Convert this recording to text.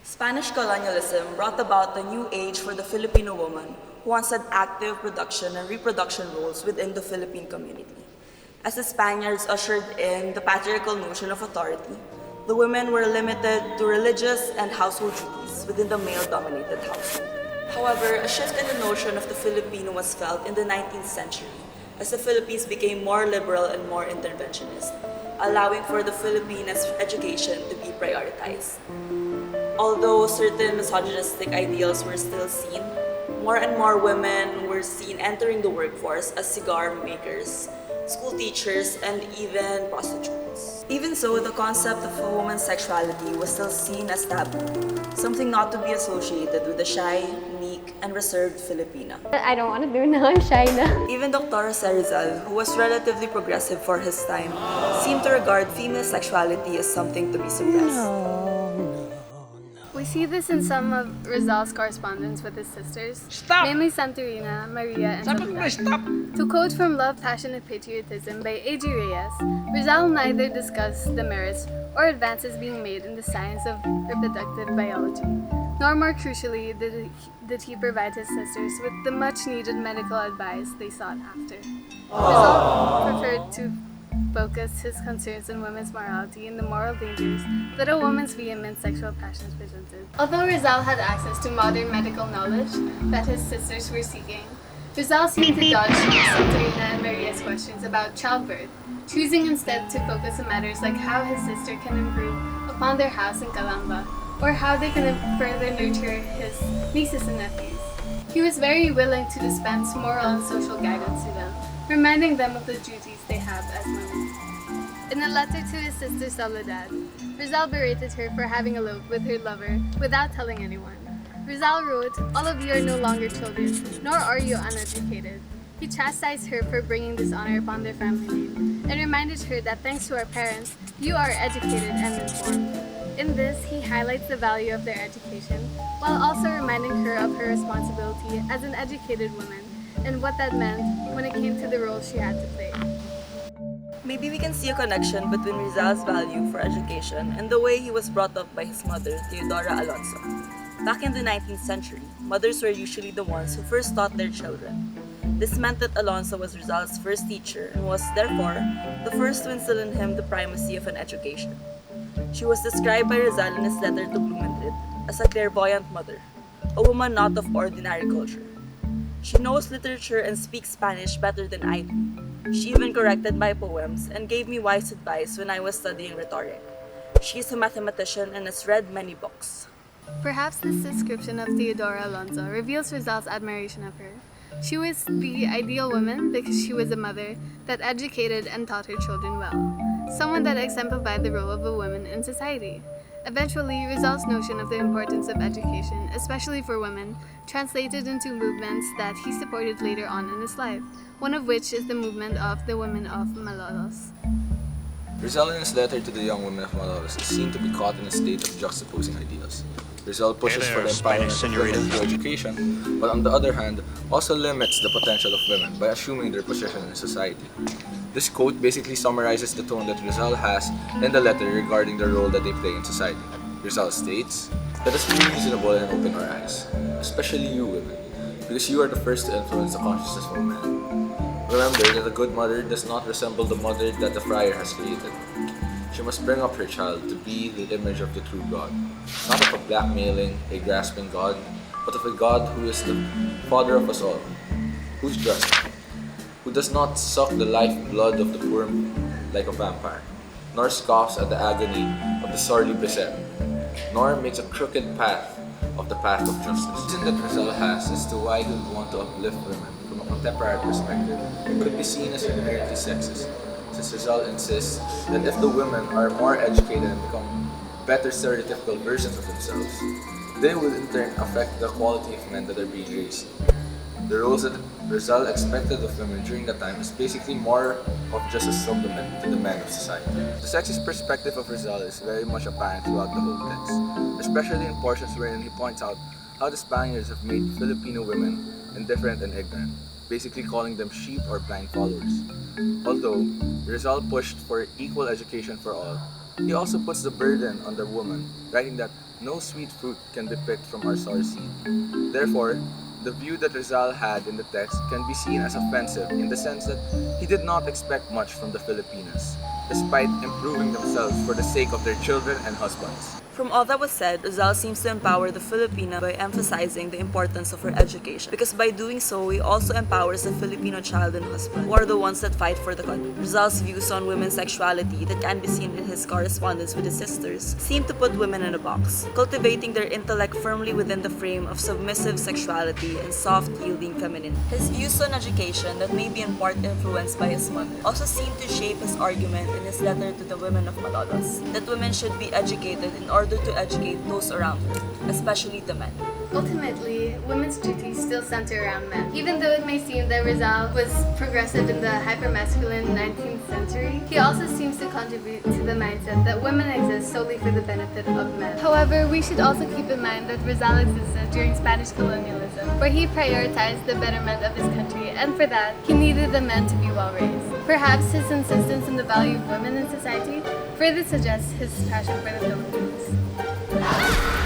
Spanish colonialism brought about a new age for the Filipino woman who once had active production and reproduction roles within the Philippine community. As the Spaniards ushered in the patriarchal notion of authority, the women were limited to religious and household duties within the male-dominated household. However, a shift in the notion of the Filipino was felt in the 19th century as the Philippines became more liberal and more interventionist, allowing for the Filipines' education to be prioritized. Although certain misogynistic ideals were still seen, more and more women were seen entering the workforce as cigar makers, school teachers, and even prostitutes. Even so, the concept of a woman's sexuality was still seen as taboo, something not to be associated with the shy, meek, and reserved Filipina. I don't want to do now, I'm shy now. Even Dr. Rizal, who was relatively progressive for his time, seemed to regard female sexuality as something to be suppressed. We see this in some of Rizal's correspondence with his sisters, mainly Santorina, Maria, and Soledad. To quote from Love, Passion, and Patriotism by A.G. Reyes, Rizal neither discussed the merits or advances being made in the science of reproductive biology, nor more crucially did he provide his sisters with the much-needed medical advice they sought after. Rizal preferred to focus his concerns on women's morality and the moral dangers that a woman's vehement sexual passions presented. Although Rizal had access to modern medical knowledge that his sisters were seeking, Rizal seemed to dodge Santorina and Maria's questions about childbirth, choosing instead to focus on matters like how his sister can improve upon their house in Calamba, or how they can further nurture his nieces and nephews. He was very willing to dispense moral and social guidance to them, reminding them of the duties they have as women. In a letter to his sister Soledad, Rizal berated her for having eloped with her lover without telling anyone. Rizal wrote, "All of you are no longer children, nor are you uneducated." He chastised her for bringing dishonor upon their family name, and reminded her that thanks to our parents, you are educated and informed. In this, he highlights the value of their education, while also reminding her of her responsibility as an educated woman, and what that meant when it came to the role she had to play. Maybe we can see a connection between Rizal's value for education and the way he was brought up by his mother, Teodora Alonso. Back in the 19th century, mothers were usually the ones who first taught their children. This meant that Alonso was Rizal's first teacher and was, therefore, the first to instill in him the primacy of an education. She was described by Rizal in his letter to Blumentritt as a clairvoyant mother, a woman not of ordinary culture. She knows literature and speaks Spanish better than I do. She even corrected my poems and gave me wise advice when I was studying rhetoric. She is a mathematician and has read many books. Perhaps this description of Teodora Alonso reveals Rizal's admiration of her. She was the ideal woman because she was a mother that educated and taught her children well, someone that exemplified the role of a woman in society. Eventually, Rizal's notion of the importance of education, especially for women, translated into movements that he supported later on in his life, one of which is the movement of the women of Malolos. Rizal in his letter to the young women of Malolos is seen to be caught in a state of juxtaposing ideals. Rizal pushes for the empowerment of women through education, but on the other hand, also limits the potential of women by assuming their position in society. This quote basically summarizes the tone that Rizal has in the letter regarding the role that they play in society. Rizal states, "Let us be reasonable and open our eyes, especially you women, because you are the first to influence the consciousness of men. Remember that a good mother does not resemble the mother that the friar has created. She must bring up her child to be the image of the true God, not of a blackmailing, a grasping God, but of a God who is the Father of us all, who's just, who does not suck the life blood of the poor like a vampire, nor scoffs at the agony of the sorely beset, nor makes a crooked path of the path of justice." The reason that Rizal has as to why he would want to uplift women from a contemporary perspective could be seen as inherently sexist, since Rizal insists that if the women are more educated and become better stereotypical versions of themselves, they will in turn affect the quality of men that are being raised. The roles that Rizal expected of women during that time is basically more of just a supplement to the men of society. The sexist perspective of Rizal is very much apparent throughout the whole text, especially in portions wherein he points out how the Spaniards have made Filipino women indifferent and ignorant, basically calling them sheep or blind followers. Although Rizal pushed for equal education for all, He also puts the burden on the woman, writing that no sweet fruit can be picked from our sour seed. Therefore, the view that Rizal had in the text can be seen as offensive in the sense that he did not expect much from the Filipinas, despite improving themselves for the sake of their children and husbands. From all that was said, Rizal seems to empower the Filipina by emphasizing the importance of her education. Because by doing so, he also empowers the Filipino child and husband, who are the ones that fight for the country. Rizal's views on women's sexuality that can be seen in his correspondence with his sisters seem to put women in a box, cultivating their intellect firmly within the frame of submissive sexuality and soft, yielding femininity. His views on education that may be in part influenced by his mother also seem to shape his argument in his letter to the women of Malolos, that women should be educated in order to educate those around her, especially the men. Ultimately, women's duties still center around men. Even though it may seem that Rizal was progressive in the hypermasculine 19th century, he also seems to contribute to the mindset that women exist solely for the benefit of men. However, we should also keep in mind that Rizal existed during Spanish colonialism, where he prioritized the betterment of his country, and for that, he needed the men to be well raised. Perhaps his insistence on the value of women in society further suggests his passion for the Philippines.